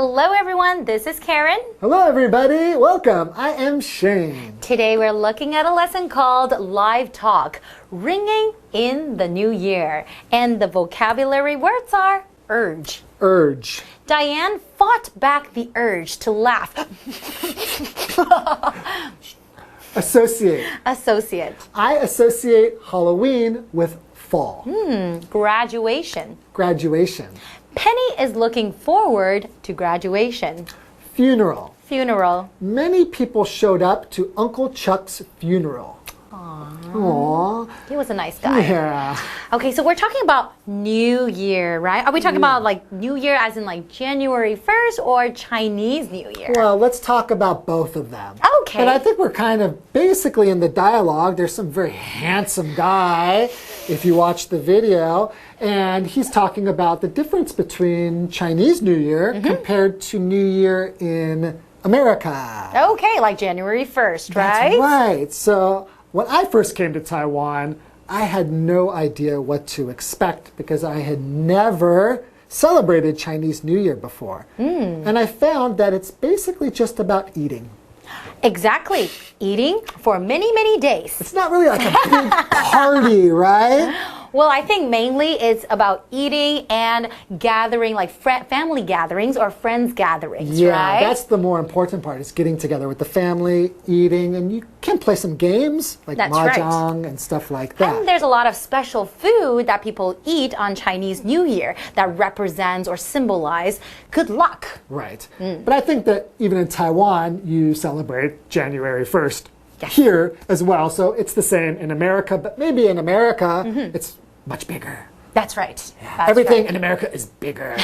Hello everyone, this is Karen. Hello everybody, welcome. I am Shane. Today we're looking at a lesson called Live Talk, ringing in the new year. And the vocabulary words are urge. Urge. Diane fought back the urge to laugh. Associate. Associate. I associate Halloween with fall. Graduation. Graduation. Penny is looking forward to graduation. Funeral. Funeral. Many people showed up to Uncle Chuck's funeral. Aww. He was a nice guy. Yeah. Okay, so we're talking about New Year, right? Are we talking about like New Year as in like January 1st or Chinese New Year? Well, let's talk about both of them. Okay. But I think we're kind of basically in the dialogue. There's some very handsome guy, if you watch the video, and he's talking about the difference between Chinese New Year compared to New Year in America. Okay, like January 1st, right? That's right. So when I first came to Taiwan, I had no idea what to expect because I had never celebrated Chinese New Year before. And I found that it's basically just about eating. Exactly. Eating for many, many days. It's not really like a big party, right? Well, I think mainly it's about eating and gathering, like family gatherings or friends gatherings, Yeah, right? that's the more important part, is getting together with the family, eating, and you can play some games like That's right. mahjong and stuff like that. And there's a lot of special food that people eat on Chinese New Year that represents or symbolize good luck. Right. But I think that even in Taiwan, you celebrate January 1st here as well. So it's the same in America, but maybe in America, it's much bigger. That's right. That's Everything right. in America is bigger.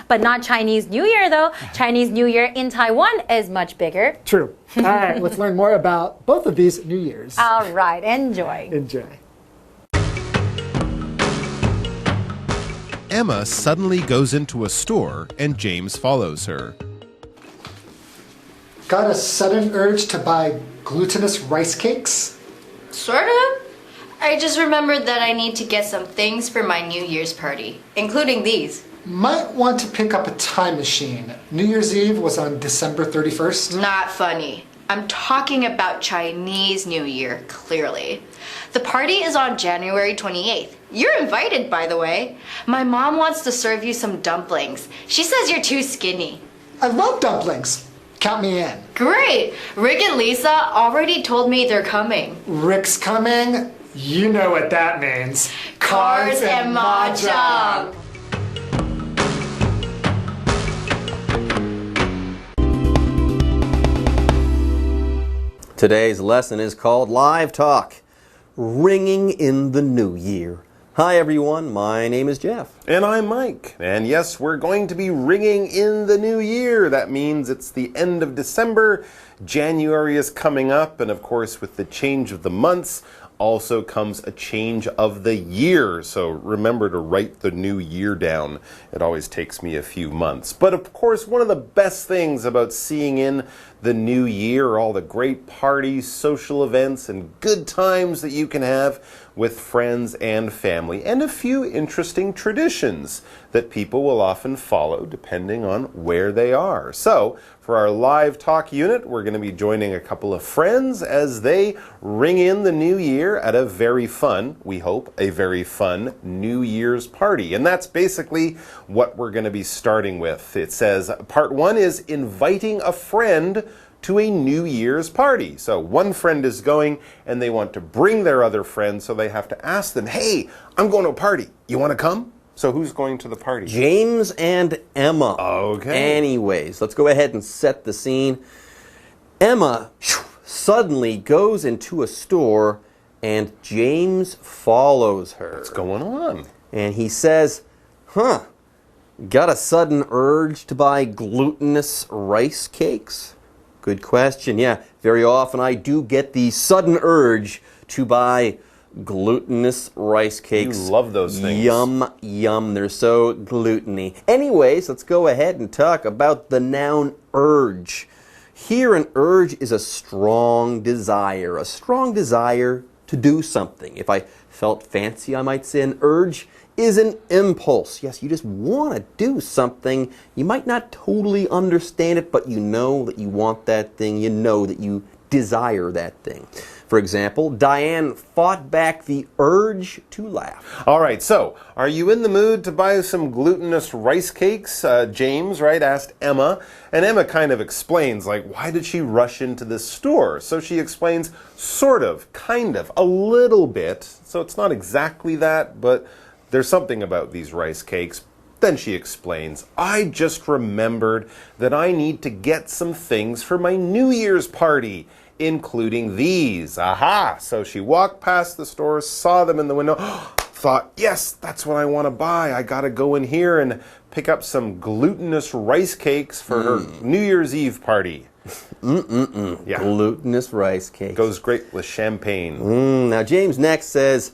But not Chinese New Year, though. Chinese New Year in Taiwan is much bigger. True. All right, let's learn more about both of these New Years. All right, enjoy. Enjoy. Emma suddenly goes into a store and James follows her. Got a sudden urge to buy glutinous rice cakes? Sort of. I just remembered that I need to get some things for my New Year's party, including these. Might want to pick up a time machine. New Year's Eve was on December 31st. Not funny. I'm talking about Chinese New Year, clearly. The party is on January 28th. You're invited, by the way. My mom wants to serve you some dumplings. She says you're too skinny. I love dumplings. Count me in. Great! Rick and Lisa already told me they're coming. Rick's coming. You know what that means. Cards and mahjong. Today's lesson is called Live Talk, ringing in the new year. Hi everyone, my name is Jeff. And I'm Mike. And yes, we're going to be ringing in the new year. That means it's the end of December. January is coming up. And of course, with the change of the months, also comes a change of the year. So remember to write the new year down. It always takes me a few months. But of course, one of the best things about seeing in the new year are all the great parties, social events, and good times that you can have with friends and family, and a few interesting traditions that people will often follow depending on where they are. So, for our live talk unit, we're going to be joining a couple of friends as they ring in the new year at a very fun, we hope, a very fun New Year's party. And that's basically what we're going to be starting with. It says, part one is inviting a friend to a New Year's party. So one friend is going and they want to bring their other friend, so they have to ask them, hey, I'm going to a party. You want to come? So who's going to the party? James and Emma. Okay. Anyways, let's go ahead and set the scene. Emma suddenly goes into a store and James follows her. What's going on? And he says, got a sudden urge to buy glutinous rice cakes? Good question. Yeah, very often I do get the sudden urge to buy glutinous rice cakes. You love those things. Yum, yum. They're so gluteny. Anyways, let's go ahead and talk about the noun urge. Here, an urge is a strong desire to do something. If I Felt fancy, I might say. An urge is an impulse. Yes, you just want to do something. You might not totally understand it, but you know that you want that thing. You know that you desire that thing. For example, Diane fought back the urge to laugh. All right, so are you in the mood to buy some glutinous rice cakes? James, right, asked Emma. And Emma kind of explains, like, why did she rush into this store? So she explains, sort of, kind of, a little bit. So it's not exactly that, but there's something about these rice cakes. Then she explains, I just remembered that I need to get some things for my New Year's party, including these. Aha! So she walked past the store, saw them in the window, thought, yes, that's what I want to buy. I got to go in here and pick up some glutinous rice cakes for her New Year's Eve party. Yeah. Glutinous rice cakes. Goes great with champagne. Now, James next says,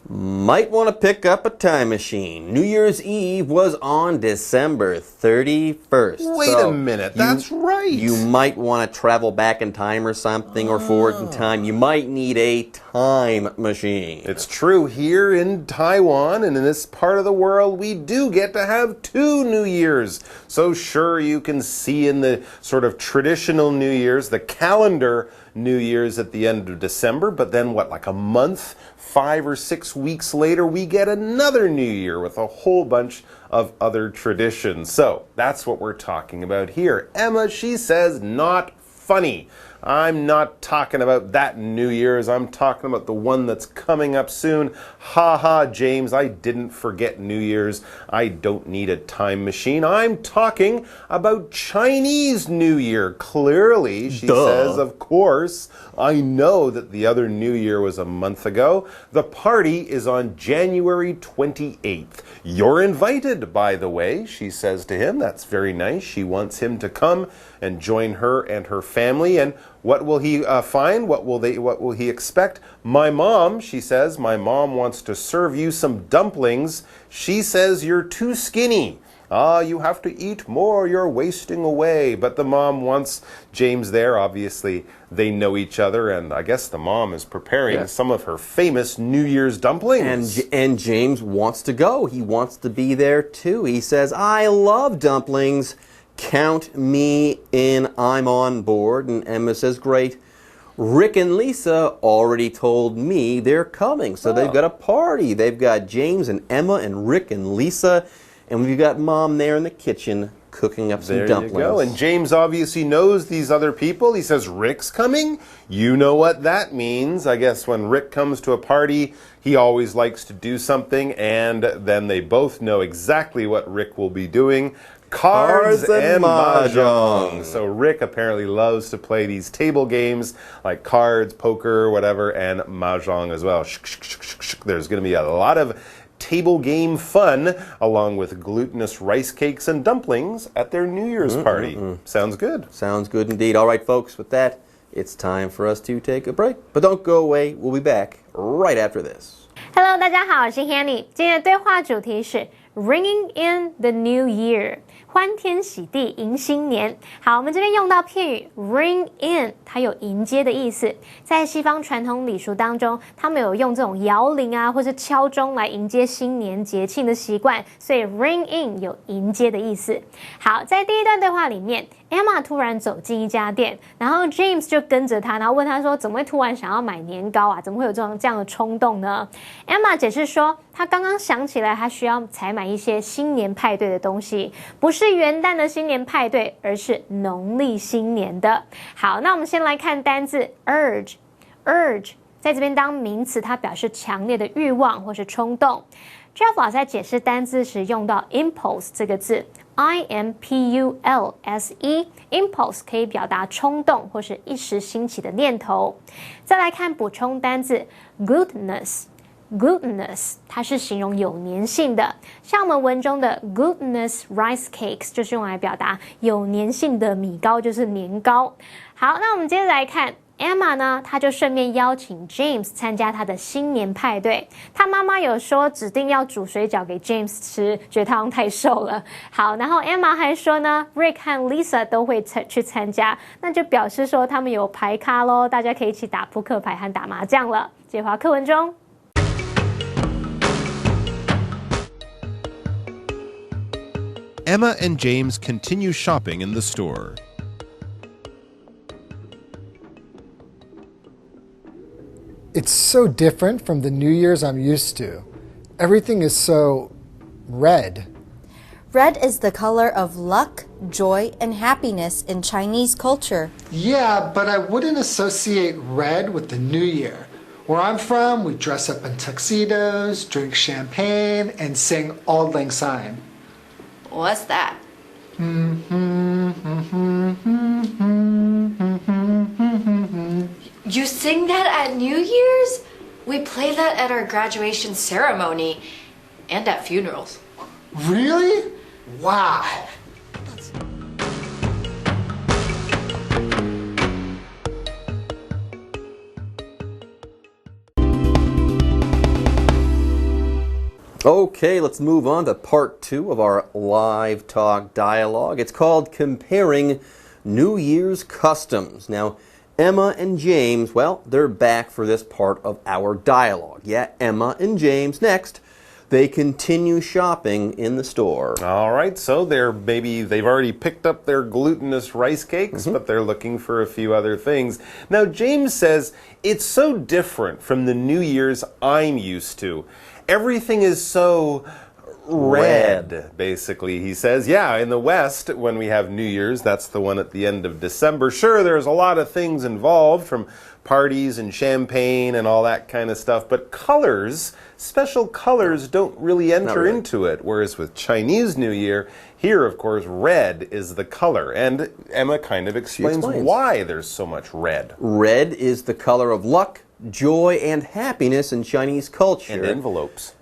might want to pick up a time machine. New Year's Eve was on December 31st. Wait a minute, that's right. You might want to travel back in time or something, or forward in time. You might need a time machine. It's true. Here in Taiwan and in this part of the world, we do get to have 2 New Years. So sure, you can see in the sort of traditional New Year's, the calendar New Year's at the end of December, but then what, like a month, 5 or 6 weeks later, we get another New Year with a whole bunch of other traditions. So that's what we're talking about here. Emma, she says, not funny. I'm not talking about that New Year's. I'm talking about the one that's coming up soon. Ha ha, James, I didn't forget New Year's. I don't need a time machine. I'm talking about Chinese New Year. Clearly, she says, of course. I know that the other New Year was a month ago. The party is on January 28th. You're invited, by the way, she says to him. That's very nice. She wants him to come and join her and her family. And what will he find? What will he expect? My mom, she says, my mom wants to serve you some dumplings. She says you're too skinny. You have to eat more, you're wasting away. But the mom wants James there. Obviously, they know each other, and I guess the mom is preparing some of her famous New Year's dumplings. And James wants to go. He wants to be there too. He says, I love dumplings. Count me in, I'm on board. And Emma says, great. Rick and Lisa already told me they're coming. So they've got a party. They've got James and Emma and Rick and Lisa. And we've got Mom there in the kitchen cooking up some dumplings. There you go. And James obviously knows these other people. He says, Rick's coming? You know what that means. I guess when Rick comes to a party, he always likes to do something. And then they both know exactly what Rick will be doing. Cards and mahjong. So Rick apparently loves to play these table games like cards, poker, whatever, and mahjong as well. There's going to be a lot of table game fun along with glutinous rice cakes and dumplings at their New Year's party. Sounds good. Sounds good indeed. All right, folks, with that, it's time for us to take a break. But don't go away. We'll be back right after this. Hello， 大家好，我是 Hanny。今天的对话主题是 Ringing in the New Year， 欢天喜地迎新年。好，我们这边用到片语 ring in， 它有迎接的意思。在西方传统礼俗当中，他们有用这种摇铃啊，或是敲钟来迎接新年节庆的习惯，所以 ring in 有迎接的意思。好，在第一段对话里面 ，Emma 突然走进一家店，然后 James 就跟着他，然后问他说：“怎么会突然想要买年糕啊？怎么会有这样的冲动呢？” Emma 解释说，她刚刚想起来，她需要采买一些新年派对的东西，不是元旦的新年派对，而是农历新年的。好，那我们先来看单字 urge， 在这边当名词，它表示强烈的欲望或是冲动。Jeff 老师在解释单字时用到 impulse 这个字 ，impulse，impulse 可以表达冲动或是一时兴起的念头。再来看补充单字 glutinous， 它是形容有粘性的，像我们文中的 glutinous rice cakes 就是用来表达有粘性的米糕，就是年糕。好，那我们接着来看 Emma 呢，她就顺便邀请 James 参加她的新年派对。她妈妈有说指定要煮水饺给 James 吃，觉得他好像太瘦了。好，然后 Emma 还说呢 ，Rick 和 Lisa 都会去参加，那就表示说他们有牌咖咯，大家可以一起打扑克牌和打麻将了。接回到课文中。Emma and James continue shopping in the store. It's so different from the New Year's I'm used to. Everything is so red. Red is the color of luck, joy, and happiness in Chinese culture. Yeah, but I wouldn't associate red with the New Year. Where I'm from, we dress up in tuxedos, drink champagne, and sing Auld Lang Syne. What's that? You sing that at New Year's? We play that at our graduation ceremony and at funerals. Really? Wow. Okay, let's move on to part 2 of our live talk dialogue. It's called Comparing New Year's Customs. Now, Emma and James, well, they're back for this part of our dialogue. Yeah, Emma and James. Next, they continue shopping in the store. All right, so they've already picked up their glutinous rice cakes, but they're looking for a few other things. Now, James says, it's so different from the New Year's I'm used to. Everything is so red, basically. He says, yeah, in the West, when we have New Year's, that's the one at the end of December. Sure, there's a lot of things involved, from parties and champagne and all that kind of stuff, but colors, special colors, don't really enter into it. Whereas with Chinese New Year, here, of course, red is the color. And Emma kind of explains why there's so much red. Red is the color of luck, joy, and happiness in Chinese culture. And envelopes.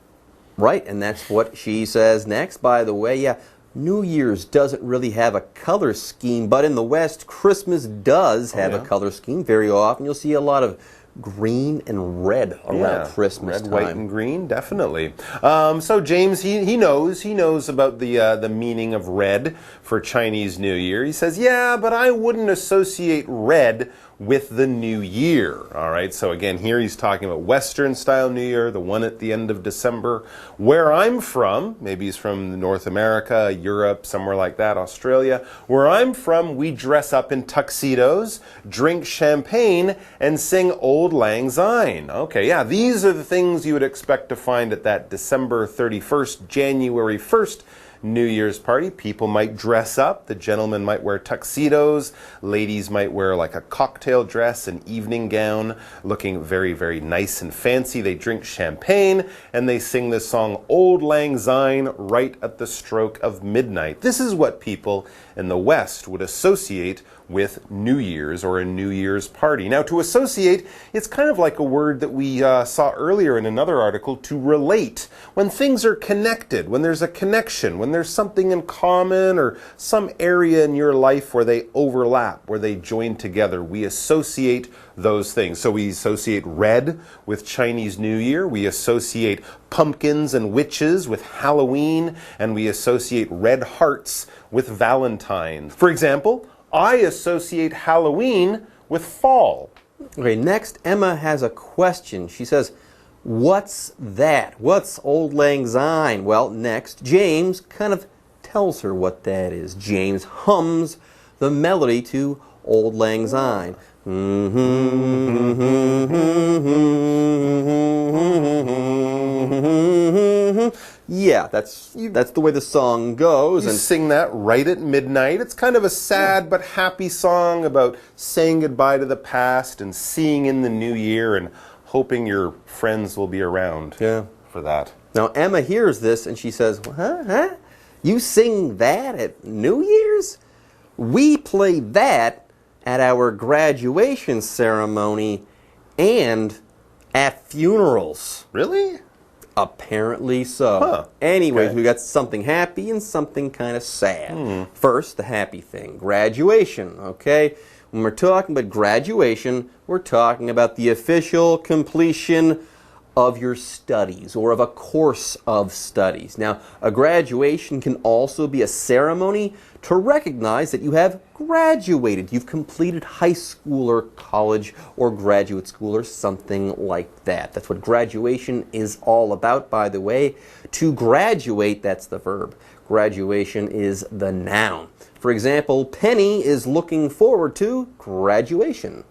Right, and that's what she says next. By the way, yeah, New Year's doesn't really have a color scheme, but in the West, Christmas does have a color scheme. Very often you'll see a lot of green and red around Christmas time. Red, white, and green, definitely. So James, he knows about the meaning of red for Chinese New Year. He says, yeah, but I wouldn't associate red with the New Year. All right, so again, here he's talking about Western style New Year, the one at the end of December. Where I'm from, maybe he's from North America, Europe, somewhere like that, Australia. Where I'm from, we dress up in tuxedos, drink champagne, and sing Auld Lang Syne. Okay, yeah, these are the things you would expect to find at that December 31st, January 1st New Year's party. People might dress up. The gentlemen might wear tuxedos. Ladies might wear like a cocktail dress, an evening gown, looking very, very nice and fancy. They drink champagne and they sing this song Auld Lang Syne right at the stroke of midnight. This is what people in the West would associate with New Year's or a New Year's party. Now, to associate, it's kind of like a word that we saw earlier in another article, to relate. When things are connected, when there's a connection, when there's something in common or some area in your life where they overlap, where they join together, we associate those things. So we associate red with Chinese New Year, we associate pumpkins and witches with Halloween, and we associate red hearts with Valentine's. For example, I associate Halloween with fall. Okay, next, Emma has a question. She says, what's that? What's Auld Lang Syne? Well, next, James kind of tells her what that is. James hums the melody to Auld Lang Syne. Yeah, that's the way the song goes. You sing that right at midnight. It's kind of a sad but happy song about saying goodbye to the past and seeing in the new year and hoping your friends will be around for that. Now, Emma hears this and she says, huh? You sing that at New Year's? We play that at our graduation ceremony and at funerals. Really? Apparently so. Huh. Anyways, we got something happy and something kind of sad. First, the happy thing, graduation, okay? When we're talking about graduation, we're talking about the official completion of your studies or of a course of studies. Now, a graduation can also be a ceremony to recognize that you have graduated. You've completed high school or college or graduate school or something like that. That's what graduation is all about, by the way. To graduate, that's the verb. Graduation is the noun. For example, Penny is looking forward to graduation.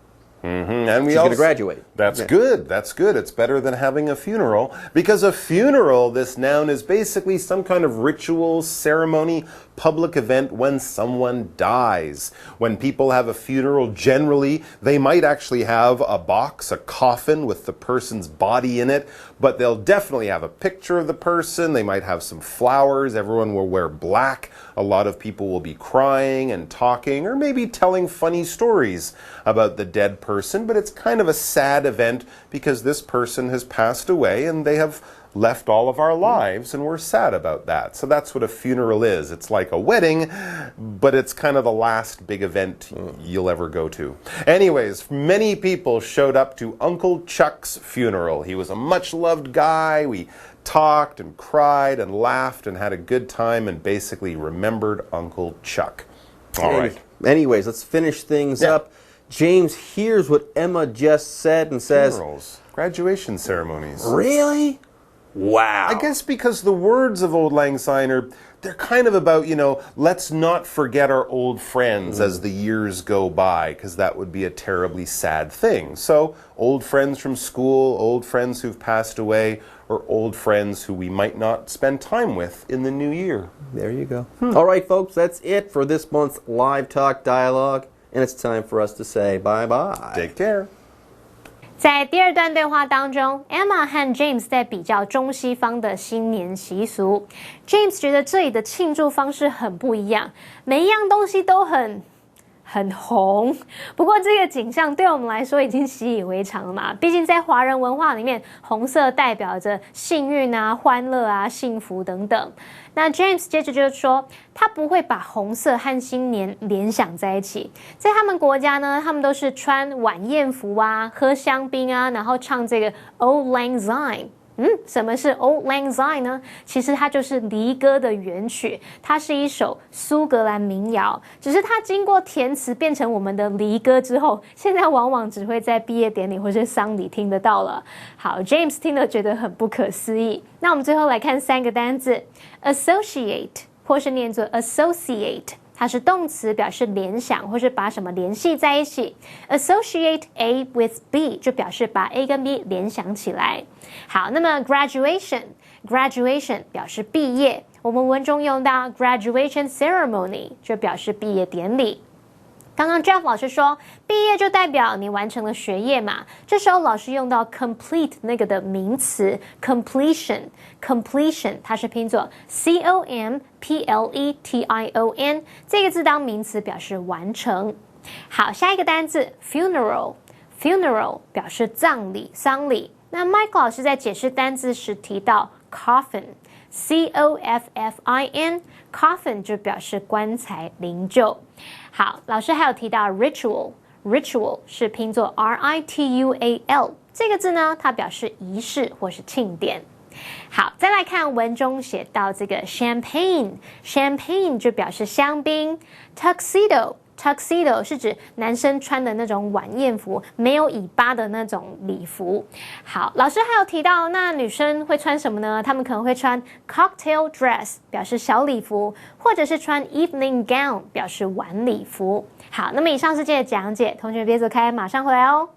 And She's going to graduate. That's good. That's good. It's better than having a funeral, because a funeral, this noun, is basically some kind of ritual, ceremony, public event when someone dies. When people have a funeral, generally, they might actually have a box, a coffin with the person's body in it, but they'll definitely have a picture of the person. They might have some flowers. Everyone will wear black. A lot of people will be crying and talking, or maybe telling funny stories about the dead person, but it's kind of a sad event because this person has passed away and they have left all of our lives, and we're sad about that. So that's what a funeral is. It's like a wedding, but it's kind of the last big event you'll ever go to. Anyways, many people showed up to Uncle Chuck's funeral. He was a much-loved guy. We talked and cried and laughed and had a good time and basically remembered Uncle Chuck. All right. Anyways, let's finish things up. James hears what Emma just said and says, Funerals, graduation ceremonies. Really? Wow. I guess because the words of Old Lang Syne they're kind of about, let's not forget our old friends as the years go by, because that would be a terribly sad thing. So, old friends from school, old friends who've passed away, or old friends who we might not spend time with in the new year. There you go. All right, folks, that's it for this month's Live Talk Dialogue, and it's time for us to say bye-bye. Take care. 在第二段对话当中 ，Emma 和 James 在比较中西方的新年习俗。James 觉得这里的庆祝方式很不一样，每一样东西都很红。不过这个景象对我们来说已经习以为常了嘛，毕竟在华人文化里面，红色代表着幸运啊、欢乐啊、幸福等等。那 James 接着就说，他不会把红色和新年联想在一起。在他们国家呢，他们都是穿晚宴服啊，喝香槟啊，然后唱这个 Auld Lang Syne。什么是 Auld Lang Syne 呢？其实它就是离歌的原曲，它是一首苏格兰民谣，只是它经过填词变成我们的离歌之后，现在往往只会在毕业典礼或是丧礼听得到了。好 ，James 听了觉得很不可思议。那我们最后来看3个单字 ，associate 或是念作 associate。它是动词，表示联想或是把什么联系在一起。Associate A with B 就表示把 A 跟 B 联想起来。好，那么 graduation 表示毕业，我们文中用到 graduation ceremony 就表示毕业典礼。刚刚 Jeff 老师说，毕业就代表你完成了学业嘛。这时候老师用到 complete 那个的名词 completion， 它是拼作 completion， 这个字当名词表示完成。好，下一个单字 funeral 表示葬礼、丧礼。那 Mike 老师在解释单字时提到 coffin， coffin 就表示棺材、灵柩。好，老师还有提到 ritual 是拼作 ritual， 这个字呢，它表示仪式或是庆典。好，再来看文中写到这个 champagne 就表示香槟。Tuxedo 是指男生穿的那种晚宴服，没有尾巴的那种礼服。好，老师还有提到，那女生会穿什么呢？她们可能会穿 cocktail dress 表示小礼服，或者是穿 evening gown 表示晚礼服。好，那么以上是今天的讲解，同学别走开，马上回来哦。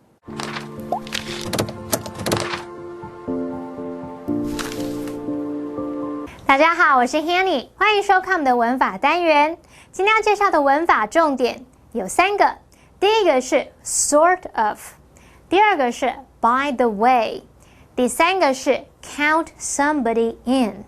大家好，我是 Hanny， 欢迎收看我们的文法单元。今天要介绍的文法重点有3个，第一个是 sort of， 第二个是 by the way， 第三个是 count somebody in。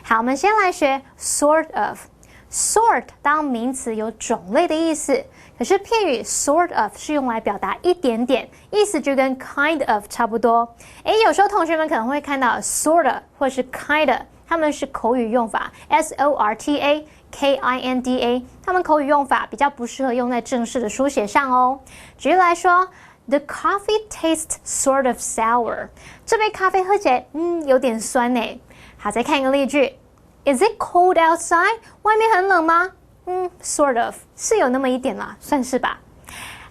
好，我们先来学 sort of。sort 当名词有种类的意思，可是片语 sort of 是用来表达一点点，意思就跟 kind of 差不多。有时候同学们可能会看到 sorta 或是 kinda， 他们是口语用法 sorta kinda， 他们口语用法比较不适合用在正式的书写上哦。举例来说 The coffee tastes sort of sour. 这杯咖啡喝起来，有点酸呢。好，再看一个例句。Is it cold outside? 外面很冷吗？sort of 是有那么一点啦，算是吧。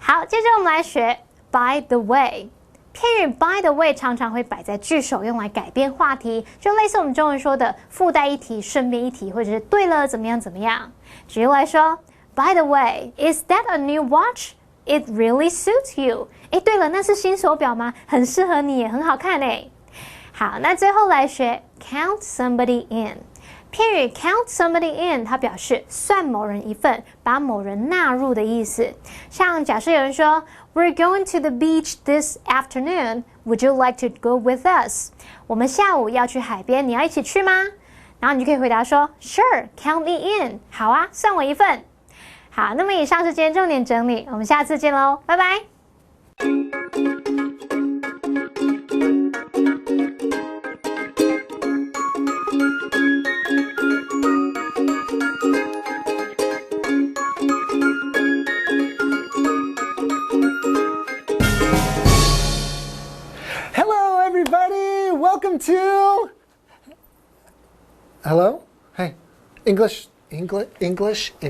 好，接着我们来学 by the way。片语 by the way 常常会摆在句首，用来改变话题，就类似我们中文说的附带一提、顺便一提，或者是对了怎么样怎么样。举例来说 ，By the way, is that a new watch? It really suits you. 诶，对了，那是新手表吗？很适合你，也很好看诶。好，那最后来学 count somebody in。片语 count somebody in， 它表示算某人一份，把某人纳入的意思。像假设有人说 We're going to the beach this afternoon. Would you like to go with us? 我们下午要去海边，你要一起去吗？然后你就可以回答说 Sure, count me in. 好啊，算我一份。好，那么以上是今天重点整理，我们下次见喽，拜拜。Hello, everybody. Welcome to. Hello. Hey, English in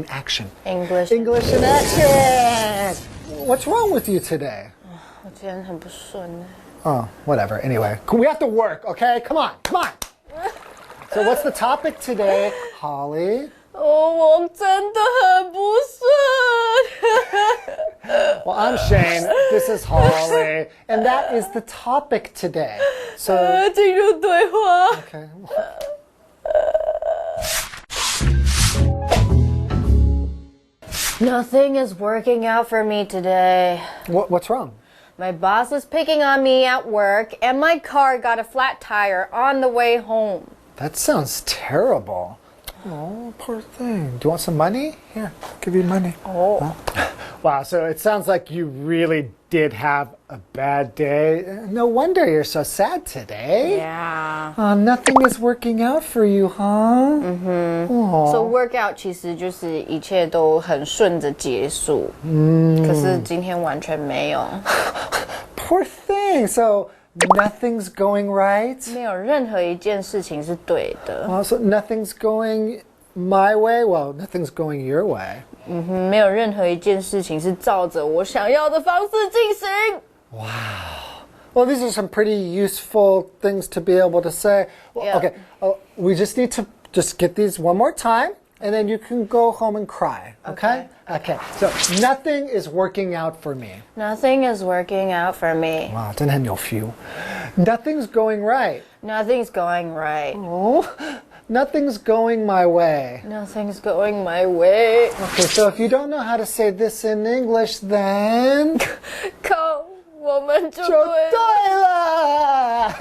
action. English in action. What's wrong with you today? 我今天很不顺。 Oh, whatever. Anyway, we have to work, okay? Come on. So what's the topic today, Holly? 我真的很不顺。 Well, I'm Shane. This is Holly, and that is the topic today. So 进入对话。 okay. Nothing is working out for me today. What's wrong? My boss is picking on me at work, and my car got a flat tire on the way home. That sounds terrible. Oh, poor thing. Do you want some money? Here, I'll give you money. Oh. Huh? Wow, so it sounds like you really did have a bad day. No wonder you're so sad today. Yeah. Nothing is working out for you, huh? So workout 其实就是一切都很顺着结束。可是今天完全没有。 Poor thing. So nothing's going right? 没有任何一件事情是对的。 So nothing's going my way? Well, nothing's going your way. 没有任何一件事情是照着我想要的方式进行。 Well, these are some pretty useful things to be able to say. Well, Yeah. Okay, we just need to just get these one more time, and then you can go home and cry. Okay? Okay. So nothing is working out for me. Nothing is working out for me. Wow, 真的很有 feel. Nothing's going right. Nothing's going right. Oh, nothing's going my way. Nothing's going my way. Okay, so if you don't know how to say this in English, then 靠，我们就就对了。